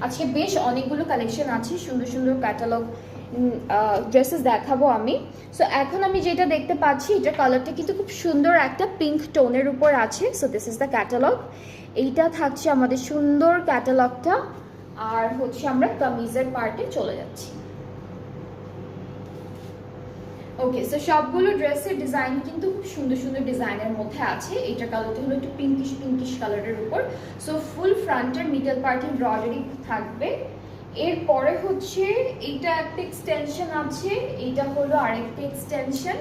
আজকে বেশ অনেকগুলো কালেকশন আছে, সুন্দর সুন্দর ক্যাটালগ ড্রেসেস দেখাবো আমি। সো এখন আমি যেটা দেখতে পাচ্ছি, এটা কালারটা কিন্তু খুব সুন্দর একটা পিঙ্ক টোনের উপর আছে। So this is the catalogue. এইটা থাকছে আমাদের সুন্দর ক্যাটালগটা। আর হচ্ছে আমরা কামিজের পার্টে চলে যাচ্ছি। ওকে, সো সবগুলো ড্রেসের ডিজাইন কিন্তু খুব সুন্দর সুন্দর ডিজাইনের মধ্যে আছে। এইটার কালারটা হলো একটু পিঙ্কিশ কালারের উপর। সো ফুল ফ্রন্টের মিডল পার্টে এমব্রয়ডারি থাকবে। এরপরে হচ্ছে এইটা একটা এক্সটেনশন আছে, এইটা হলো আরেকটা এক্সটেনশন।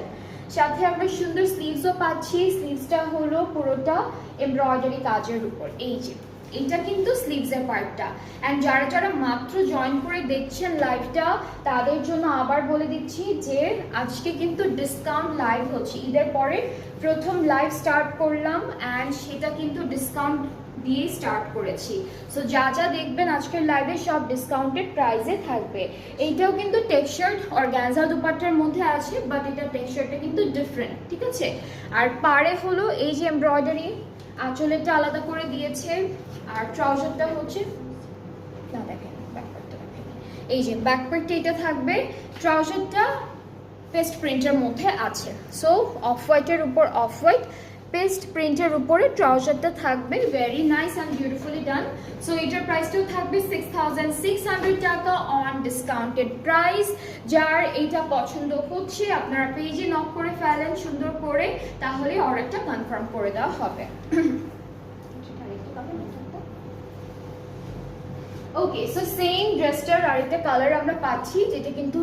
সাথে আমরা সুন্দর স্লিভসও পাচ্ছি। স্লিভসটা হলো পুরোটা এমব্রয়ডারি কাজের উপর। এই যে এটা কিন্তু স্লিভসের পার্টটা। অ্যান্ড যারা যারা মাত্র জয়েন করে দেখছেন লাইভটা, তাদের জন্য আবার বলে দিচ্ছি যে আজকে কিন্তু ডিসকাউন্ট লাইভ হচ্ছে। ঈদের পরে প্রথম লাইভ স্টার্ট করলাম, অ্যান্ড সেটা কিন্তু ডিসকাউন্ট দিয়ে স্টার্ট করেছি। সো যা যা দেখবেন আজকের লাইভে সব ডিসকাউন্টেড প্রাইসে থাকবে। এইটাও কিন্তু টেক্সচার অর্গানজা দুপাট্টার মধ্যে আছে, বাট এটা টেক্সচারটা কিন্তু ডিফারেন্ট, ঠিক আছে। আর পাড়ে হলো এই যে এমব্রয়ডারি, আঁচলেরটা আলাদা করে দিয়েছে। আর ট্রাউজারটা হচ্ছে না, দেখেন ব্যাকপার্টটা দেখেন, এই যে ব্যাকপার্টটা এটা থাকবে। ট্রাউজারটা পেস্ট প্রিন্টের মধ্যে আছে। সো অফ হোয়াইটের উপর অফ হোয়াইট, পেস্ট প্রিন্টের উপরে ট্রাউজারটা থাকবে। Very nice and beautifully done. So এটার প্রাইসটাও থাকবে 6600 টাকা অন ডিসকাউন্টেড প্রাইস। যার এইটা পছন্দ হচ্ছে আপনারা পেজে নক করে ফেলেন সুন্দর করে, তাহলে অর্ডারটা কনফার্ম করে দেওয়া হবে। ওকে, সো সেম ড্রেসটার আরেকটা কালার আমরা পাচ্ছি, যেটা কিন্তু